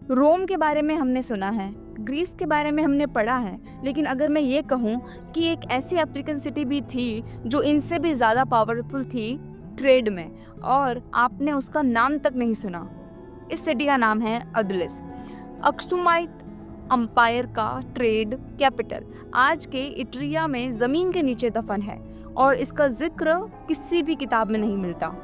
रोम के बारे में हमने सुना है, ग्रीस के बारे में हमने पढ़ा है, लेकिन अगर मैं ये कहूँ कि एक ऐसी अफ्रीकन सिटी भी थी जो इनसे भी ज़्यादा पावरफुल थी ट्रेड में, और आपने उसका नाम तक नहीं सुना। इस सिटी का नाम है अदुलिस, अक्सुमाइट अम्पायर का ट्रेड कैपिटल। आज के इट्रिया में ज़मीन के नीचे दफन है और इसका जिक्र किसी भी किताब में नहीं मिलता।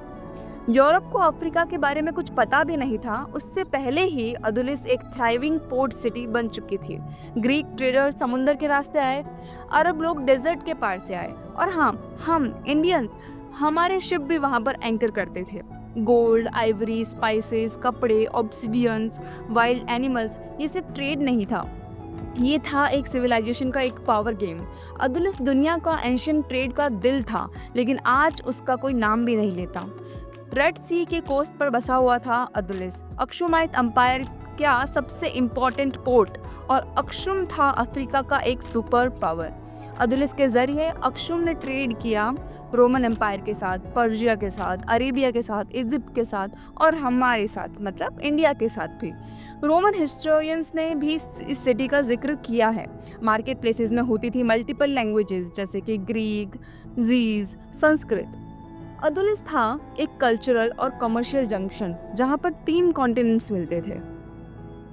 यूरोप को अफ्रीका के बारे में कुछ पता भी नहीं था, उससे पहले ही अदुलिस एक थ्राइविंग पोर्ट सिटी बन चुकी थी। ग्रीक ट्रेडर समुंदर के रास्ते आए, अरब लोग डेजर्ट के पार से आए, और हाँ, हम इंडियंस, हमारे शिप भी वहाँ पर एंकर करते थे। गोल्ड, आइवरी, स्पाइसेस, कपड़े, ऑब्सिडियंस, वाइल्ड एनिमल्स, ये सिर्फ ट्रेड नहीं था, ये था एक सिविलाइजेशन का एक पावर गेम। अदुलिस दुनिया का एंशियंट ट्रेड का दिल था, लेकिन आज उसका कोई नाम भी नहीं लेता। रेड सी के कोस्ट पर बसा हुआ था अदुलिस, अक्सुमाइट अम्पायर का सबसे इम्पोर्टेंट पोर्ट, और अक्सुम था अफ्रीका का एक सुपर पावर। अदुलिस के जरिए अक्सुम ने ट्रेड किया रोमन एम्पायर के साथ, पर्शिया के साथ, अरेबिया के साथ, इजिप्ट के साथ, और हमारे साथ मतलब इंडिया के साथ भी। रोमन हिस्टोरियंस ने भी इस सिटी का जिक्र किया है। मार्केट प्लेसेस में होती थी मल्टीपल लैंग्वेजेस, जैसे कि ग्रीक, जीज, संस्कृत। अदुलिस था एक कल्चरल और कमर्शियल जंक्शन जहाँ पर 3 कॉन्टिनेंट्स मिलते थे।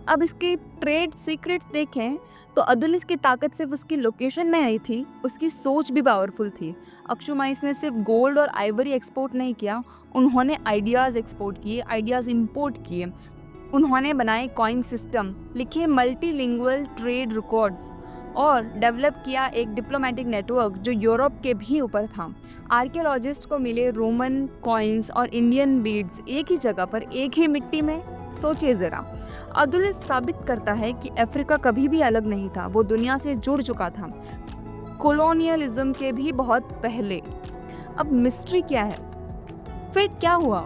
अब इसके ट्रेड सीक्रेट्स देखें तो अदुलिस की ताकत सिर्फ उसकी लोकेशन में नहीं थी, उसकी सोच भी पावरफुल थी। अक्सुमाइट्स ने सिर्फ गोल्ड और आइवरी एक्सपोर्ट नहीं किया, उन्होंने आइडियाज़ एक्सपोर्ट किए, आइडियाज़ इंपोर्ट किए। उन्होंने बनाए कॉइन सिस्टम, लिखे मल्टीलिंगुअल ट्रेड रिकॉर्ड्स, और डेवलप किया एक डिप्लोमेटिक नेटवर्क जो यूरोप के भी ऊपर था। आर्कियोलॉजिस्ट को मिले रोमन कॉइन्स और इंडियन बीड्स एक ही जगह पर, एक ही मिट्टी में। सोचिए ज़रा, अदुलिस साबित करता है कि अफ्रीका कभी भी अलग नहीं था, वो दुनिया से जुड़ चुका था, कॉलोनियलिज्म के भी बहुत पहले। अब मिस्ट्री क्या है? फिर क्या हुआ?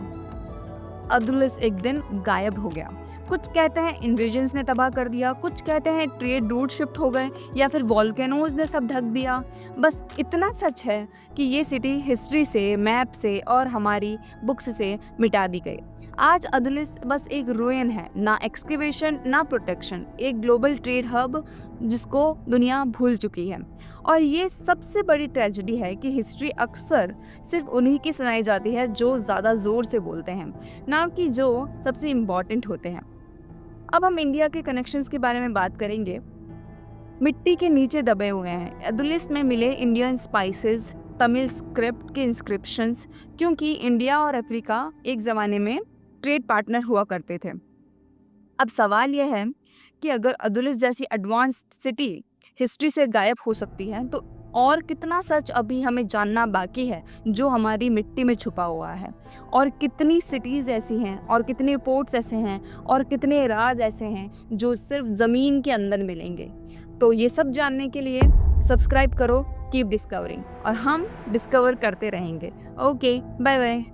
अदुलिस एक दिन गायब हो गया। कुछ कहते हैं इन्वेजन्स ने तबाह कर दिया, कुछ कहते हैं ट्रेड रूट शिफ्ट हो गए, या फिर वॉल्केनोज ने सब ढक दिया। बस इतना सच है कि ये सिटी हिस्ट्री से, मैप से और हमारी बुक्स से मिटा दी गई। आज अदुलिस बस एक रुइन है, ना एक्सकेवेशन ना प्रोटेक्शन, एक ग्लोबल ट्रेड हब जिसको दुनिया भूल चुकी है। और ये सबसे बड़ी ट्रेजेडी है कि हिस्ट्री अक्सर सिर्फ उन्हीं की सुनाई जाती है जो ज़्यादा ज़ोर से बोलते हैं, ना कि जो सबसे इम्पॉर्टेंट होते हैं। अब हम इंडिया के कनेक्शंस के बारे में बात करेंगे। मिट्टी के नीचे दबे हुए हैं। अदुलिस में मिले इंडियन स्पाइसेस, तमिल स्क्रिप्ट के इंस्क्रिप्शंस, क्योंकि इंडिया और अफ्रीका एक ज़माने में ट्रेड पार्टनर हुआ करते थे। अब सवाल यह है कि अगर अदुलिस जैसी एडवांस्ड सिटी हिस्ट्री से गायब हो सकती है, तो और कितना सच अभी हमें जानना बाकी है जो हमारी मिट्टी में छुपा हुआ है, और कितनी सिटीज़ ऐसी हैं, और कितने पोर्ट्स ऐसे हैं, और कितने राज ऐसे हैं जो सिर्फ ज़मीन के अंदर मिलेंगे। तो ये सब जानने के लिए सब्सक्राइब करो कीप डिस्कवरिंग, और हम डिस्कवर करते रहेंगे। Okay, bye bye.